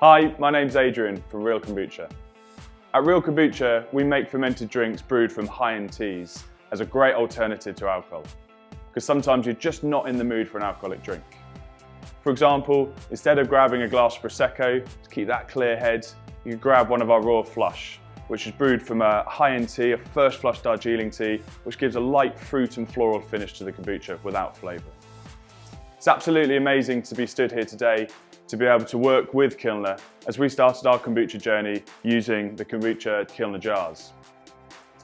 Hi, my name's Adrian from Real Kombucha. At Real Kombucha, we make fermented drinks brewed from high-end teas as a great alternative to alcohol, because sometimes you're just not in the mood for an alcoholic drink. For example, instead of grabbing a glass of Prosecco to keep that clear head, you could grab one of our Royal Flush, which is brewed from a high-end tea, a first flush Darjeeling tea, which gives a light fruit and floral finish to the kombucha without flavour. It's absolutely amazing to be stood here today to be able to work with Kilner as we started our kombucha journey using the kombucha Kilner jars.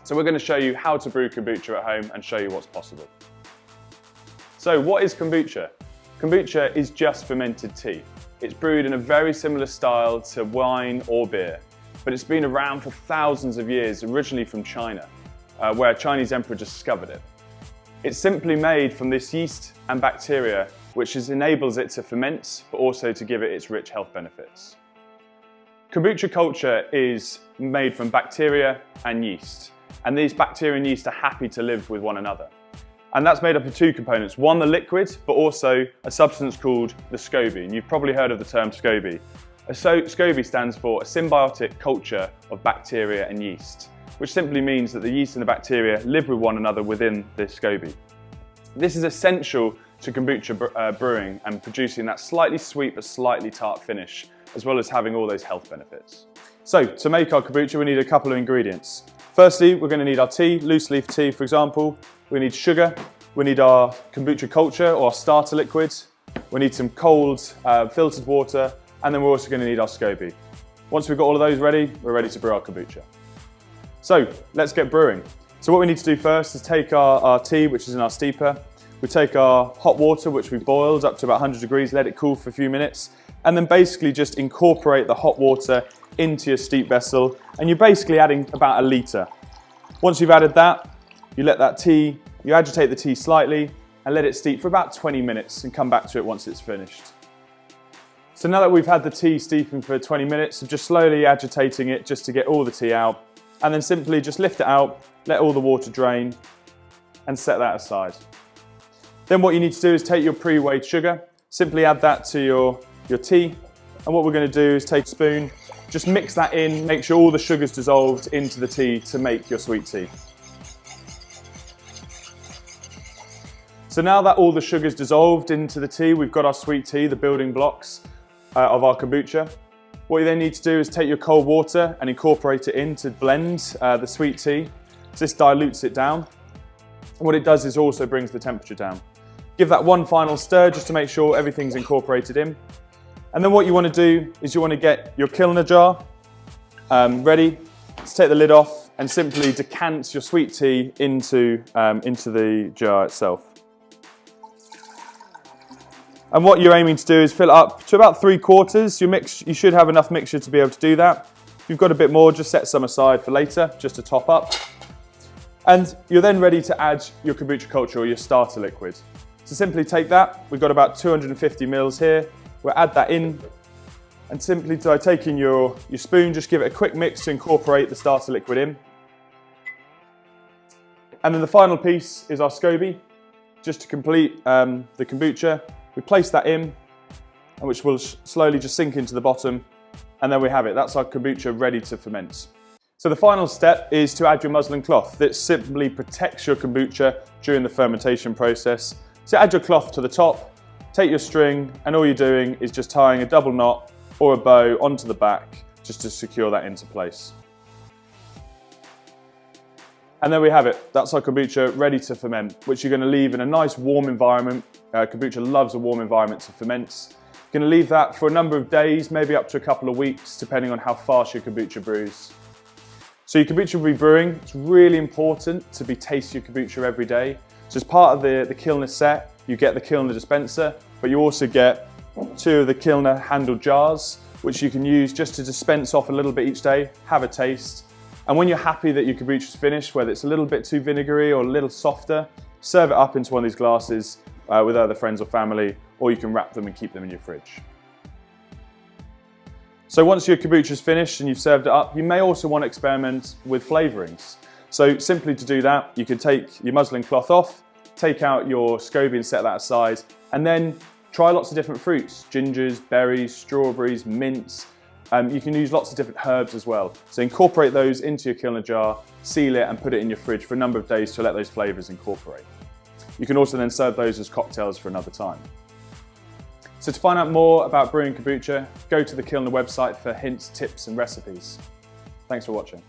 So we're going to show you how to brew kombucha at home and show you what's possible. So what is kombucha? Kombucha is just fermented tea. It's brewed in a very similar style to wine or beer, but it's been around for thousands of years, originally from China, where a Chinese emperor discovered it. It's simply made from this yeast and bacteria which enables it to ferment, but also to give it its rich health benefits. Kombucha culture is made from bacteria and yeast, and these bacteria and yeast are happy to live with one another. And that's made up of two components, one the liquid, but also a substance called the SCOBY, and you've probably heard of the term SCOBY. SCOBY stands for a symbiotic culture of bacteria and yeast, which simply means that the yeast and the bacteria live with one another within this SCOBY. This is essential to kombucha brewing and producing that slightly sweet but slightly tart finish, as well as having all those health benefits. So to make our kombucha, we need a couple of ingredients. Firstly, we're going to need our tea, loose leaf tea for example. We need sugar, we need our kombucha culture or starter liquid, we need some cold filtered water, and then we're also going to need our SCOBY. Once we've got all of those ready, we're ready to brew our kombucha. So let's get brewing. So what we need to do first is take our tea, which is in our steeper. We take our hot water, which we boiled up to about 100 degrees, let it cool for a few minutes, and then basically just incorporate the hot water into your steep vessel, and you're basically adding about 1 litre. Once you've added that, you agitate the tea slightly and let it steep for about 20 minutes and come back to it once it's finished. So now that we've had the tea steeping for 20 minutes, just slowly agitating it just to get all the tea out, and then simply just lift it out, let all the water drain, and set that aside. Then what you need to do is take your pre-weighed sugar, simply add that to your tea, and what we're going to do is take a spoon, just mix that in, make sure all the sugar's dissolved into the tea to make your sweet tea. So now that all the sugar's dissolved into the tea, we've got our sweet tea, the building blocks of our kombucha. What you then need to do is take your cold water and incorporate it in to blend the sweet tea. So this dilutes it down. And what it does is also brings the temperature down. Give that one final stir just to make sure everything's incorporated in. And then what you want to do is you want to get your Kilner jar ready. Just take the lid off and simply decant your sweet tea into the jar itself. And what you're aiming to do is fill it up to about 3/4. You should have enough mixture to be able to do that. If you've got a bit more, just set some aside for later, just to top up. And you're then ready to add your kombucha culture or your starter liquid. So simply take that, we've got about 250 mils here, we'll add that in, and simply by taking your spoon, just give it a quick mix to incorporate the starter liquid in. And then the final piece is our SCOBY, just to complete the kombucha. We place that in, and which will slowly just sink into the bottom, and then we have it. That's our kombucha ready to ferment. So the final step is to add your muslin cloth. That simply protects your kombucha during the fermentation process. So add your cloth to the top, take your string, and all you're doing is just tying a double knot or a bow onto the back just to secure that into place. And there we have it. That's our kombucha ready to ferment, which you're going to leave in a nice warm environment. Kombucha loves a warm environment to ferment. You're going to leave that for a number of days, maybe up to a couple of weeks, depending on how fast your kombucha brews. So your kombucha will be brewing. It's really important to be tasting your kombucha every day. So as part of the Kilner set, you get the Kilner dispenser, but you also get 2 of the Kilner handled jars, which you can use just to dispense off a little bit each day, have a taste. And when you're happy that your kombucha is finished, whether it's a little bit too vinegary or a little softer, serve it up into one of these glasses with other friends or family, or you can wrap them and keep them in your fridge. So once your kombucha is finished and you've served it up, you may also want to experiment with flavourings. So simply to do that, you can take your muslin cloth off, take out your SCOBY and set that aside, and then try lots of different fruits, gingers, berries, strawberries, mints, You can use lots of different herbs as well. So incorporate those into your Kilner jar, seal it and put it in your fridge for a number of days to let those flavours incorporate. You can also then serve those as cocktails for another time. So to find out more about brewing kombucha, go to the Kilner website for hints, tips and recipes. Thanks for watching.